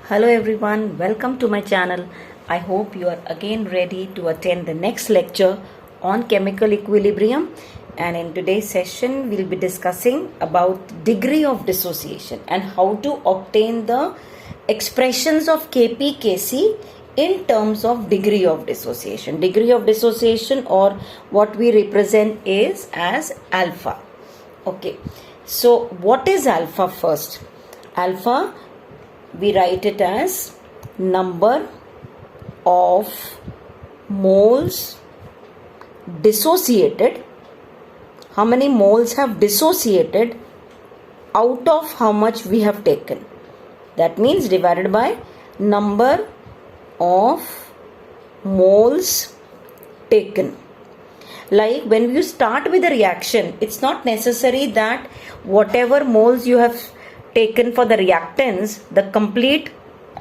Hello everyone, welcome to my channel. I hope you are again ready to attend the next lecture on chemical equilibrium, and in today's session we'll be discussing about degree of dissociation and how to obtain the expressions of Kp Kc in terms of degree of dissociation. Degree of dissociation, or what we represent is as alpha. Okay, so what is alpha first? Alpha, we write it as number of moles dissociated. How many moles have dissociated out of how much we have taken. That means divided by number of moles taken. Like when you start with a reaction, it's not necessary that whatever moles you have taken for the reactants, the complete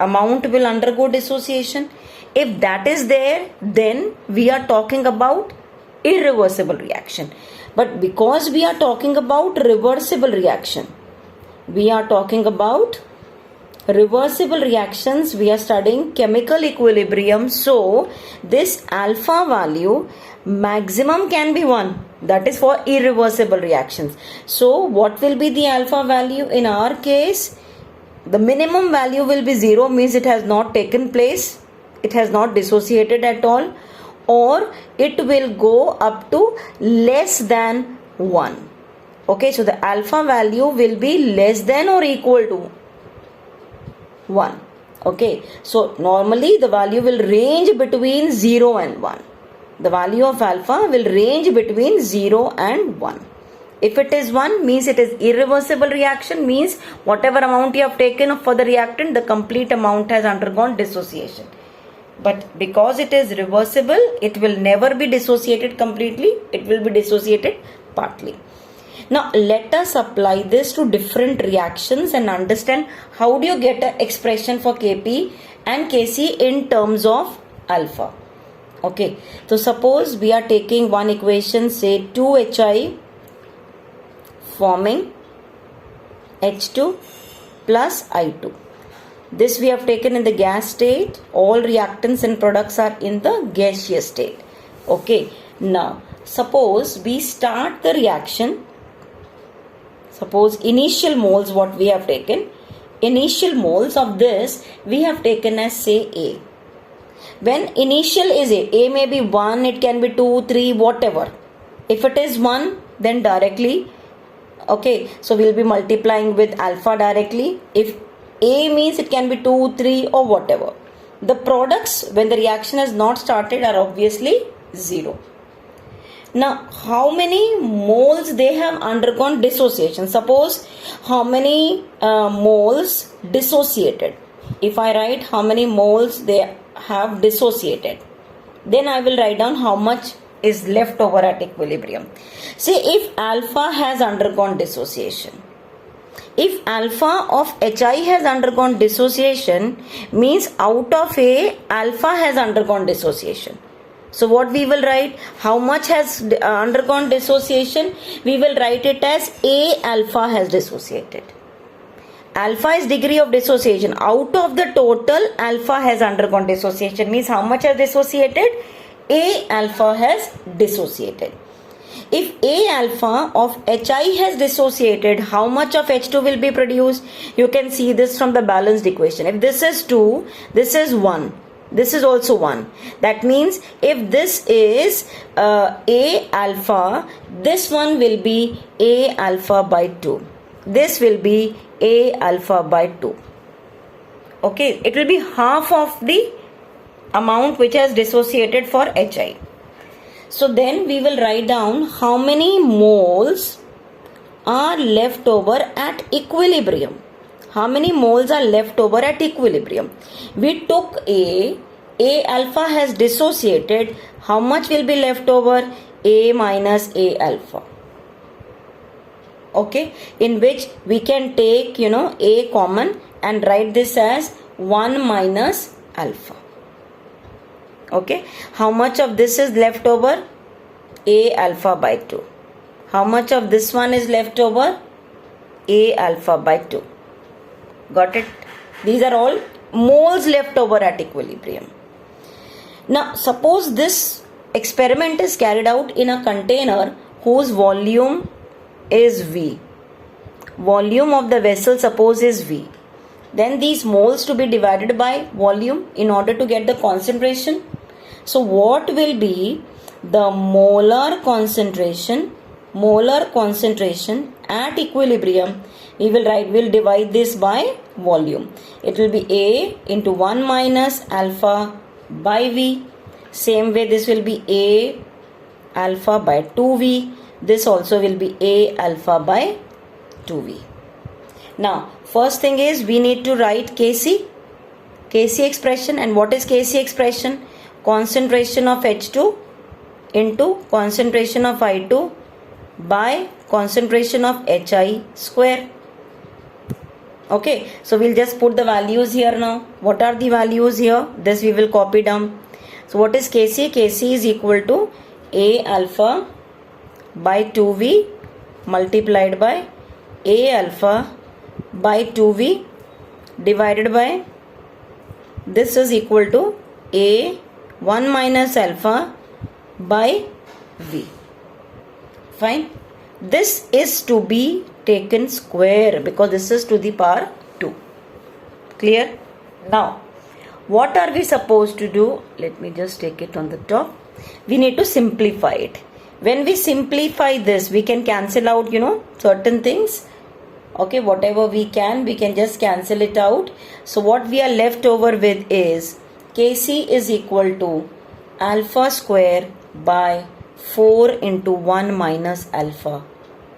amount will undergo dissociation. If that is there, then we are talking about irreversible reaction. But because we are talking about reversible reaction, we are talking about reversible reactions, we are studying chemical equilibrium. So this alpha value maximum can be 1. That is for irreversible reactions. So what will be the alpha value? In our case, the minimum value will be 0, means it has not taken place, it has not dissociated at all, or it will go up to less than 1. Okay, so the alpha value will be less than or equal to 1. Okay, so normally the value will range between 0 and 1. The value of alpha will range between 0 and 1. If it is 1, means it is irreversible reaction, means whatever amount you have taken for the reactant, the complete amount has undergone dissociation. But because it is reversible, it will never be dissociated completely, it will be dissociated partly. Now let us apply this to different reactions and understand how do you get an expression for Kp and Kc in terms of alpha. Okay, so suppose we are taking one equation, say 2Hi forming H2 plus I2. This we have taken in the gas state. All reactants and products are in the gaseous state. Okay, now suppose we start the reaction. Suppose initial moles, what we have taken, initial moles of this we have taken as, say, A. When initial is A may be 1, it can be 2, 3, whatever. If it is 1, then directly, okay, so we'll be multiplying with alpha directly. If A means it can be 2, 3 or whatever. The products, when the reaction has not started, are obviously 0. Now, how many moles they have undergone dissociation? Suppose how many moles dissociated. If I write how many moles they have dissociated, then I will write down how much is left over at equilibrium. Say if alpha has undergone dissociation. If alpha of Hi has undergone dissociation, means out of A, alpha has undergone dissociation. So what we will write? How much has undergone dissociation? We will write it as A alpha has dissociated. Alpha is degree of dissociation. Out of the total, alpha has undergone dissociation. Means how much has dissociated? A alpha has dissociated. If A alpha of Hi has dissociated, how much of H2 will be produced? You can see this from the balanced equation. If this is 2, this is 1. This is also 1. That means if this is A alpha, this one will be A alpha by 2. This will be A alpha by 2. Okay, it will be half of the amount which has dissociated for Hi. So then we will write down how many moles are left over at equilibrium. How many moles are left over at equilibrium? We took A alpha has dissociated. How much will be left over? A minus A alpha. Okay, in which we can take, A common and write this as 1 minus alpha. Okay, how much of this is left over? A alpha by 2. How much of this one is left over? A alpha by 2. Got it? These are all moles left over at equilibrium. Now suppose this experiment is carried out in a container whose volume is V. Volume of the vessel suppose is V. Then these moles to be divided by volume in order to get the concentration. So what will be the molar concentration at equilibrium? We'll divide this by volume. It will be A into 1 minus alpha by V. Same way this will be A alpha by 2V. This also will be A alpha by 2V. Now first thing is we need to write Kc expression. And what is Kc expression? Concentration of H2 into concentration of I2 by concentration of Hi square. Okay, so we'll just put the values here now. What are the values here? This we will copy down. So what is Kc? Kc is equal to A alpha by 2V multiplied by A alpha by 2V divided by, this is equal to A 1 minus alpha by V. Fine. This is to be taken square because this is to the power 2. Clear? Now, what are we supposed to do? Let me just take it on the top. We need to simplify it. When we simplify this, we can cancel out, certain things. Okay, whatever we can just cancel it out. So what we are left over with is Kc is equal to alpha square by 4 into 1 minus alpha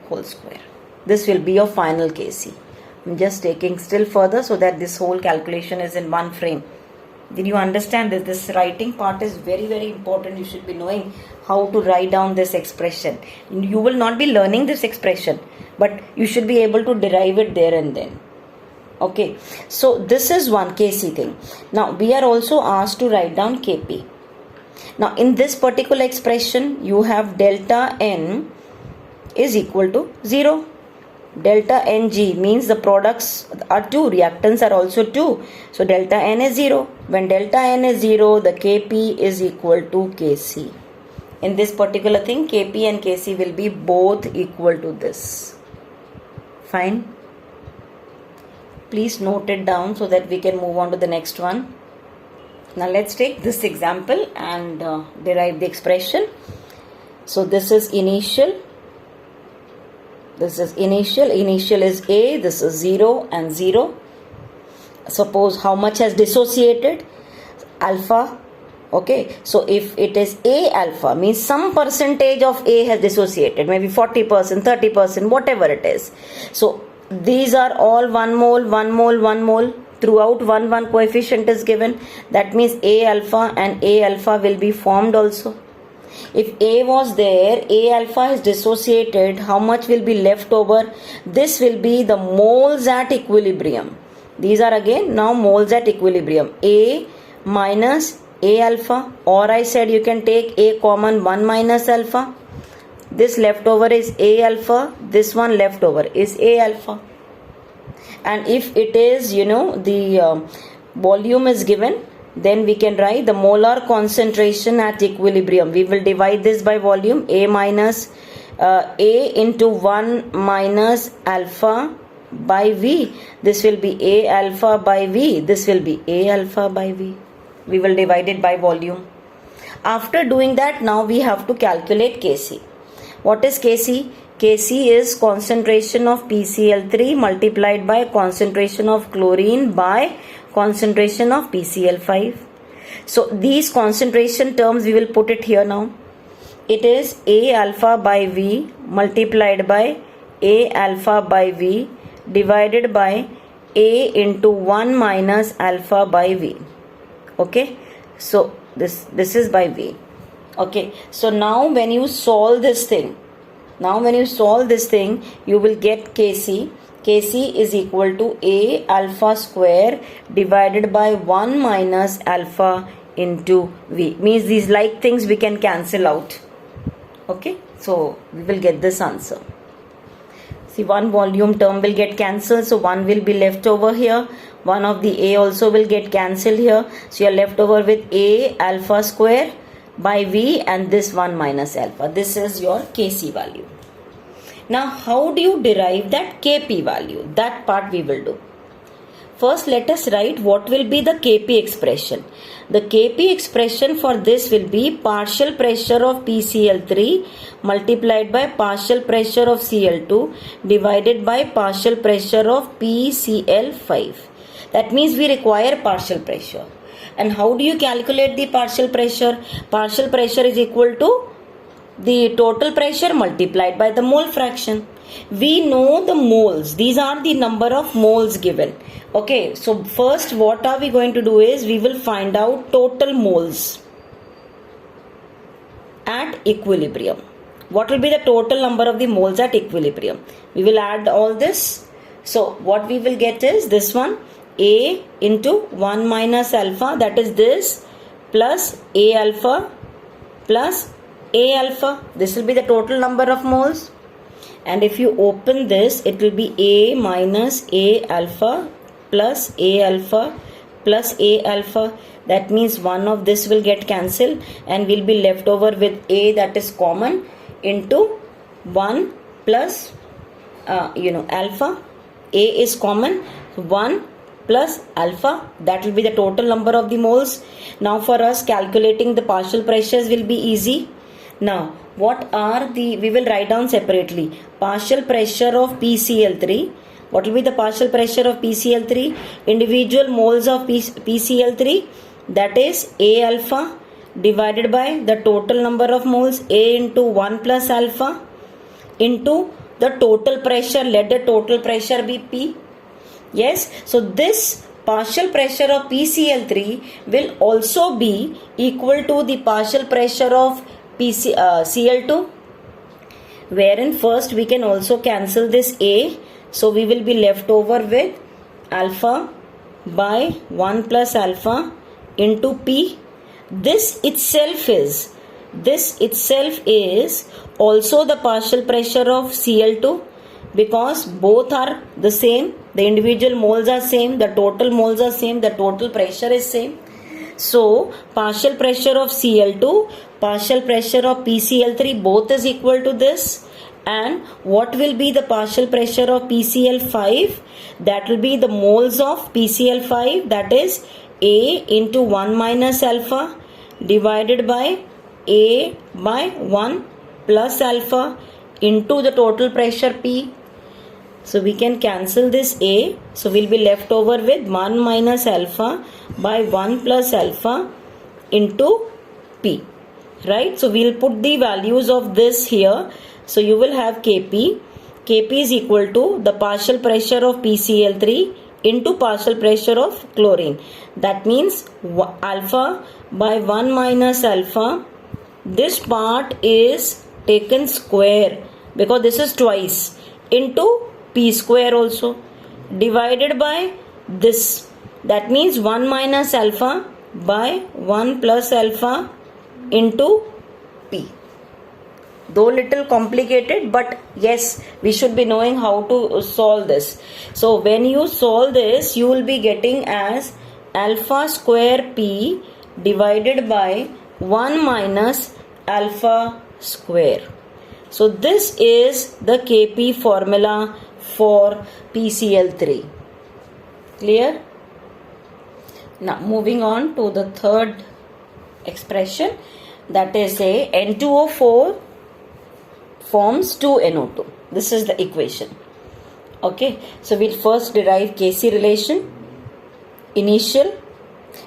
whole square. This will be your final Kc. I'm just taking still further so that this whole calculation is in one frame. Did you understand this? This writing part is very, very important. You should be knowing how to write down this expression. You will not be learning this expression, but you should be able to derive it there and then. Okay, so this is one Kc thing. Now we are also asked to write down Kp. Now in this particular expression, you have delta N is equal to 0. Delta Ng means the products are 2, reactants are also 2. So delta N is 0. When delta N is 0, the Kp is equal to Kc. In this particular thing, Kp and Kc will be both equal to this. Fine. Please note it down so that we can move on to the next one. Now let's take this example and derive the expression. So this is initial. This is initial. Initial is A. This is 0 and 0. Suppose how much has dissociated? Alpha. Okay. So if it is A alpha, means some percentage of A has dissociated. Maybe 40%, 30%, whatever it is. So these are all 1 mole, 1 mole, 1 mole. Throughout 1 coefficient is given. That means A alpha and A alpha will be formed also. If A was there, A alpha is dissociated, how much will be left over? This will be the moles at equilibrium. These are again now moles at equilibrium. A minus A alpha, or I said you can take A common 1 minus alpha. This leftover is A alpha, this one leftover is A alpha. And if it is, the volume is given, then we can write the molar concentration at equilibrium. We will divide this by volume. A minus A into 1 minus alpha by V. This will be A alpha by V. This will be A alpha by V. We will divide it by volume. After doing that, now we have to calculate Kc. What is Kc? Kc is concentration of PCl3 multiplied by concentration of chlorine by concentration of PCl5. So these concentration terms we will put it here now. It is A alpha by V multiplied by A alpha by V divided by A into 1 minus alpha by V. Okay, so this is by V. Okay, so now when you solve this thing, you will get Kc. Kc is equal to A alpha square divided by 1 minus alpha into V. Means these like things we can cancel out. Okay, so we will get this answer. See, one volume term will get cancelled, so one will be left over here. One of the A also will get cancelled here. So you are left over with A alpha square by V and this 1 minus alpha. This is your Kc value. Now how do you derive that Kp value? That part we will do. First, let us write what will be the Kp expression. The Kp expression for this will be partial pressure of PCl3 multiplied by partial pressure of Cl2 divided by partial pressure of PCl5. That means we require partial pressure. And how do you calculate the partial pressure? Partial pressure is equal to the total pressure multiplied by the mole fraction. We know the moles. These are the number of moles given. Okay, so first what are we going to do is we will find out total moles at equilibrium. What will be the total number of the moles at equilibrium? We will add all this. So what we will get is this one, A into 1 minus alpha, that is this, plus A alpha plus A alpha. This will be the total number of moles. And if you open this, it will be A minus A alpha plus A alpha plus A alpha. That means one of this will get cancelled and will be left over with A, that is common, into 1 plus alpha. A is common, 1 plus alpha, that will be the total number of the moles. Now for us calculating the partial pressures will be easy. Now what are we will write down separately. Partial pressure of PCl3. What will be the partial pressure of PCl3? Individual moles of PCl3, that is A alpha divided by the total number of moles, A into 1 plus alpha, into the total pressure. Let the total pressure be P. Yes, so this partial pressure of PCl3 will also be equal to the partial pressure of Cl2, wherein first we can also cancel this A. So we will be left over with alpha by 1 plus alpha into P. This itself is also the partial pressure of Cl2, because both are the same. The individual moles are same, the total moles are same, the total pressure is same. So partial pressure of Cl2, partial pressure of PCl3, both is equal to this. And what will be the partial pressure of PCl5? That will be the moles of PCl5, that is A into 1 minus alpha divided by A by 1 plus alpha into the total pressure P. So we can cancel this A. So we'll be left over with 1 minus alpha by 1 plus alpha into P. Right? So we'll put the values of this here. So you will have Kp. Kp is equal to the partial pressure of PCl3 into partial pressure of chlorine. That means alpha by 1 minus alpha. This part is taken square because this is twice, into P square also, divided by this. That means 1 minus alpha by 1 plus alpha into P. Though little complicated, but yes, we should be knowing how to solve this. So when you solve this, you will be getting as alpha square P divided by 1 minus alpha square. So this is the Kp formula for PCl3. Clear? Now moving on to the third expression, that is a N2O4 forms 2NO2. This is the equation. Okay, so we'll first derive Kc relation, initial.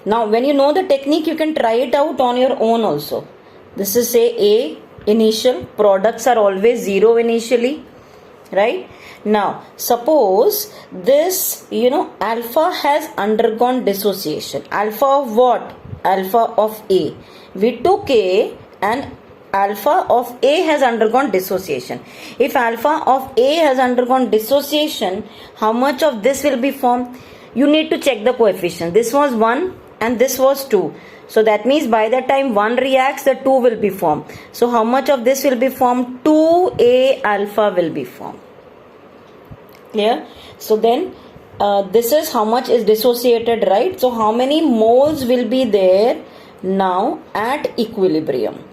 Now when you know the technique, you can try it out on your own also. This is say A initial, products are always 0 initially, right? Now suppose this alpha has undergone dissociation. Alpha of what? Alpha of A. We took A and alpha of A has undergone dissociation. If alpha of A has undergone dissociation, how much of this will be formed? You need to check the coefficient. This was 1 and this was 2. So that means by the time 1 reacts, the 2 will be formed. So how much of this will be formed? 2A alpha will be formed. Clear? So then this is how much is dissociated, right? So how many moles will be there now at equilibrium?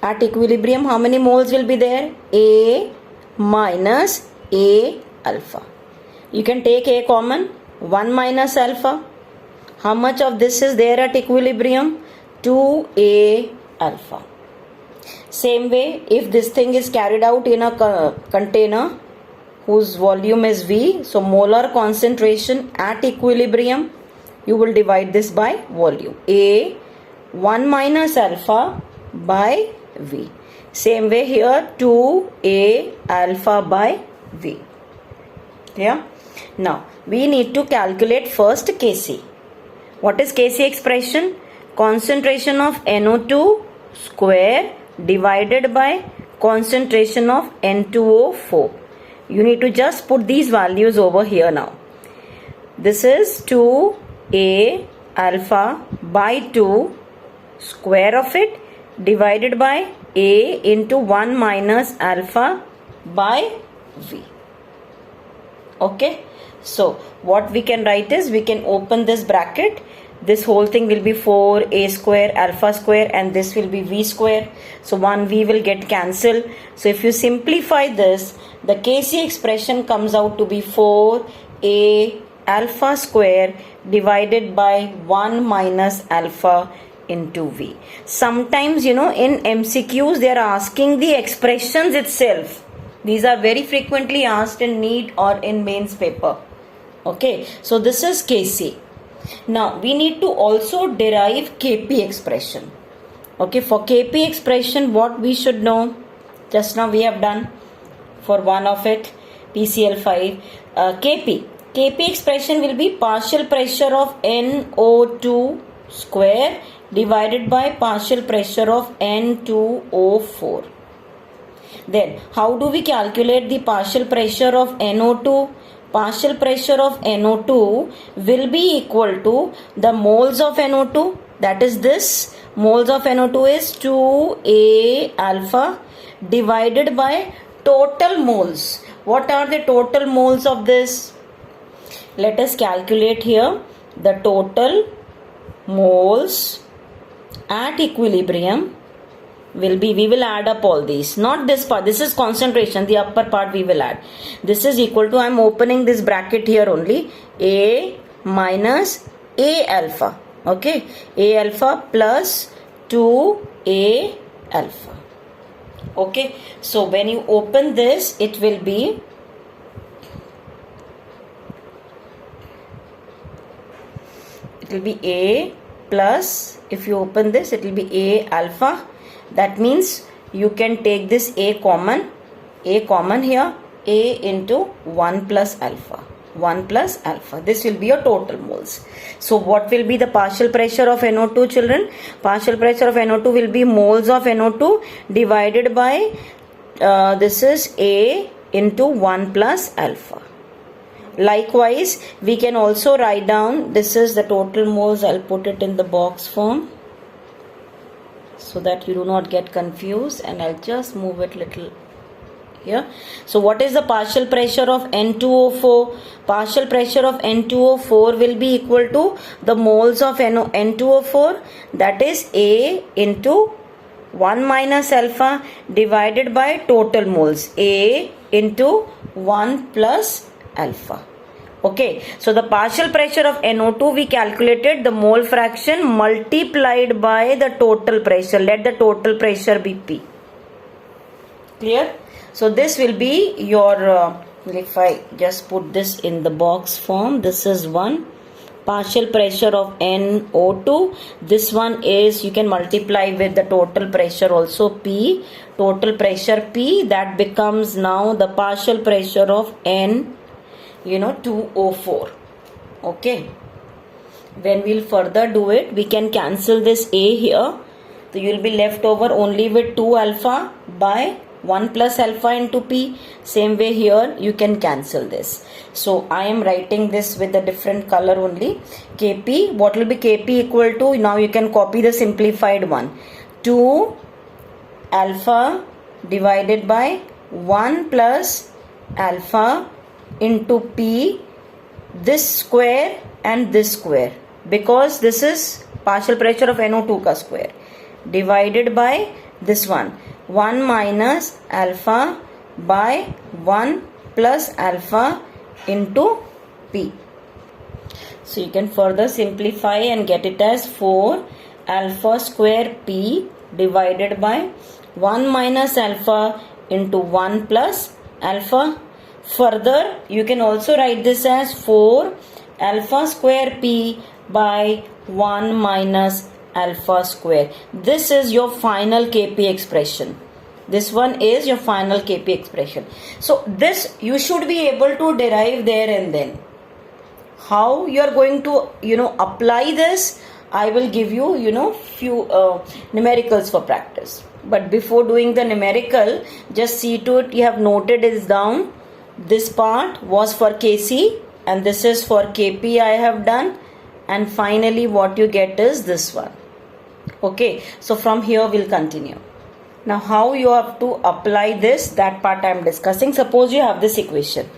At equilibrium, how many moles will be there? A minus A alpha. You can take A common, 1 minus alpha. How much of this is there at equilibrium? 2A alpha. Same way, if this thing is carried out in a container whose volume is V, so molar concentration at equilibrium, you will divide this by volume. A 1 minus alpha by V. Same way here, 2A alpha by V. Yeah. Now, we need to calculate first Kc. What is Kc expression? Concentration of NO2 square divided by concentration of N2O4. You need to just put these values over here now. This is 2A alpha by 2 square of it divided by A into 1 minus alpha by V. Okay. So what we can write is, we can open this bracket. This whole thing will be 4A square alpha square and this will be V square. So 1V will get cancelled. So if you simplify this, the Kc expression comes out to be 4A alpha square divided by 1 minus alpha into V. Sometimes, in MCQs they are asking the expressions itself. These are very frequently asked in NEET or in mains paper. Okay, so this is Kc. Now we need to also derive Kp expression. Okay, for Kp expression, what we should know? Just now we have done for one of it, PCl5. Kp expression will be partial pressure of NO2 square divided by partial pressure of N2O4. Then how do we calculate the partial pressure of NO2? Partial pressure of NO2 will be equal to the moles of NO2, that is this, moles of NO2 is 2A alpha divided by total moles. What are the total moles of this? Let us calculate here the total moles at equilibrium will be, we will add up all these, not this part, this is concentration, the upper part we will add. This is equal to, I am opening this bracket here only, A minus A alpha, okay, A alpha plus 2A alpha. Okay, so when you open this, it will be A plus, if you open this, it will be A alpha. That means you can take this A common here, A into 1 plus alpha. 1 plus alpha. This will be your total moles. So what will be the partial pressure of NO2, children? Partial pressure of NO2 will be moles of NO2 divided by this is A into 1 plus alpha. Likewise, we can also write down, this is the total moles. I'll put it in the box form so that you do not get confused, and I'll just move it little here. So what is the partial pressure of N2O4? Partial pressure of N2O4 will be equal to the moles of N2O4, that is A into 1 minus alpha divided by total moles, A into 1 plus alpha. Okay, so the partial pressure of NO2 we calculated the mole fraction multiplied by the total pressure. Let the total pressure be P. Clear? So this will be your, if I just put this in the box form, this is one partial pressure of NO2. This one is, you can multiply with the total pressure also P. Total pressure P, that becomes now the partial pressure of N2O4. Okay, when we'll further do it, we can cancel this A here, so you will be left over only with 2 alpha by 1 plus alpha into P. Same way here you can cancel this. So I am writing this with a different color only. Kp, what will be Kp equal to? Now you can copy the simplified one, 2 alpha divided by 1 plus alpha into P, this square and this square, because this is partial pressure of NO2 ka square, divided by this one, 1 minus alpha by 1 plus alpha into P. So you can further simplify and get it as 4 alpha square P divided by 1 minus alpha into 1 plus alpha. Further, you can also write this as 4 alpha square P by 1 minus alpha square. This is your final Kp expression. This one is your final Kp expression. So this you should be able to derive there and then. How you are going to apply this, I will give you few numericals for practice. But before doing the numerical, just see to it you have noted is down. This part was for Kc and this is for Kp I have done, and finally what you get is this one. Okay, so from here we'll continue. Now how you have to apply this, that part I am discussing. Suppose you have this equation,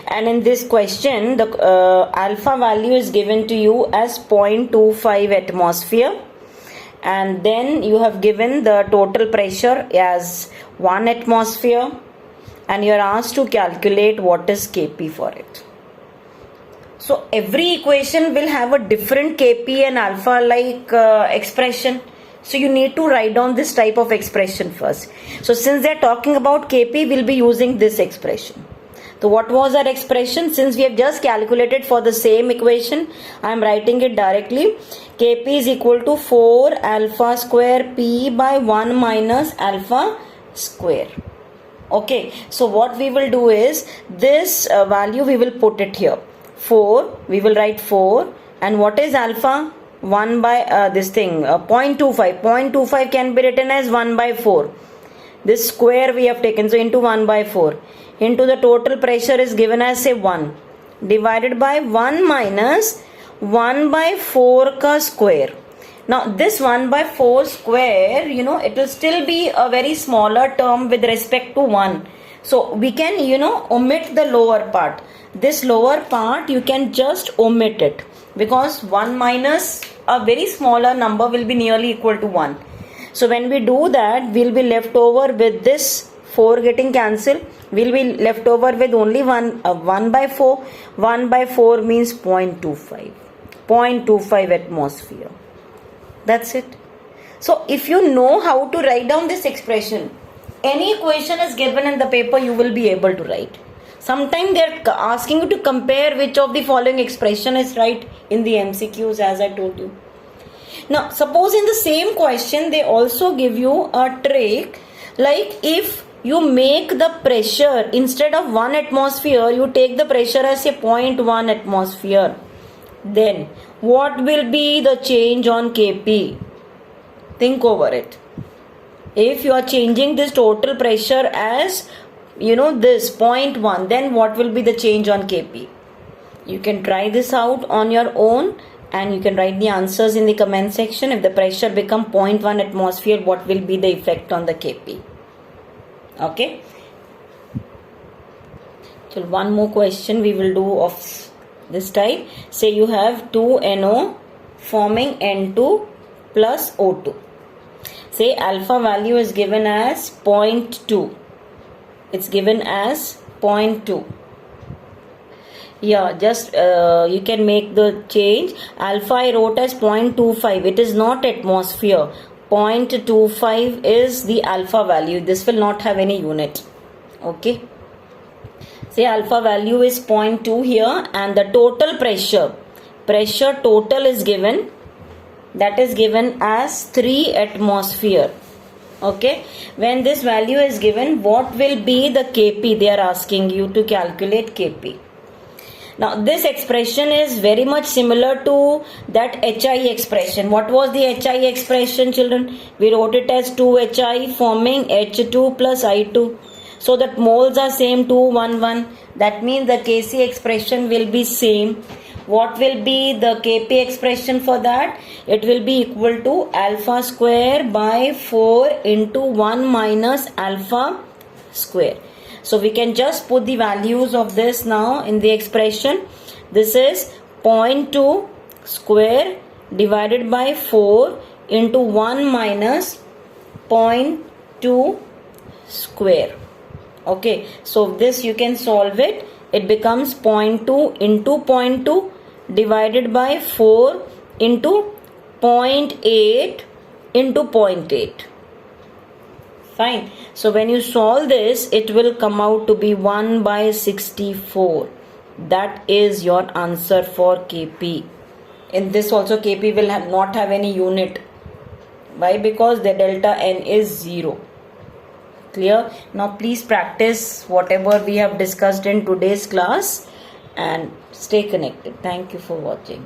and in this question the alpha value is given to you as 0.25 atmosphere, and then you have given the total pressure as 1 atmosphere, and you are asked to calculate what is Kp for it. So every equation will have a different Kp and alpha expression. So you need to write down this type of expression first. So since they are talking about Kp, we'll be using this expression. So what was our expression? Since we have just calculated for the same equation, I am writing it directly. Kp is equal to 4 alpha square P by 1 minus alpha square. Okay, so what we will do is this value we will put it here. 4, we will write 4, and what is alpha? 1 by 0.25. 0.25 can be written as 1 by 4. This square we have taken, so into 1 by 4. Into the total pressure is given as say 1. Divided by 1 minus 1 by 4 ka square. Now this 1 by 4 square, it will still be a very smaller term with respect to 1. So we can, omit the lower part. This lower part you can just omit it, because 1 minus a very smaller number will be nearly equal to 1. So when we do that, we'll be left over with this 4 getting cancelled. We'll be left over with only 1 by 4. 1 by 4 means 0.25. 0.25 atmosphere. That's it. So if you know how to write down this expression, any equation is given in the paper, you will be able to write. Sometimes they are asking you to compare which of the following expression is right in the MCQs, as I told you. Now suppose in the same question they also give you a trick, like if you make the pressure instead of 1 atmosphere, you take the pressure as a 0.1 atmosphere, then what will be the change on Kp? Think over it. If you are changing this total pressure as this 0.1, then what will be the change on Kp? You can try this out on your own, and you can write the answers in the comment section. If the pressure become 0.1 atmosphere, what will be the effect on the Kp? Okay. So one more question we will do of this type. Say you have 2 NO forming N2 plus O2. Say alpha value is given as 0.2. It's given as 0.2. Yeah, just you can make the change. Alpha I wrote as 0.25. It is not atmosphere. 0.25 is the alpha value. This will not have any unit. Okay. Say alpha value is 0.2 here, and the total pressure total is given. That is given as 3 atmosphere. Okay, when this value is given, what will be the Kp? They are asking you to calculate Kp. Now this expression is very much similar to that HI expression. What was the HI expression, children? We wrote it as 2HI forming H2 plus I2. So that moles are same, 2, 1, 1. That means the Kc expression will be same. What will be the Kp expression for that? It will be equal to alpha square by 4 into 1 minus alpha square. So we can just put the values of this now in the expression. This is 0.2 square divided by 4 into 1 minus 0.2 square. Okay, so this you can solve it. It becomes 0.2 into 0.2 divided by 4 into 0.8 into 0.8. Fine. So when you solve this, it will come out to be 1 by 64. That is your answer for KP. In this also KP will not have any unit. Why? Because the delta n is 0. Clear? Now please practice whatever we have discussed in today's class and stay connected. Thank you for watching.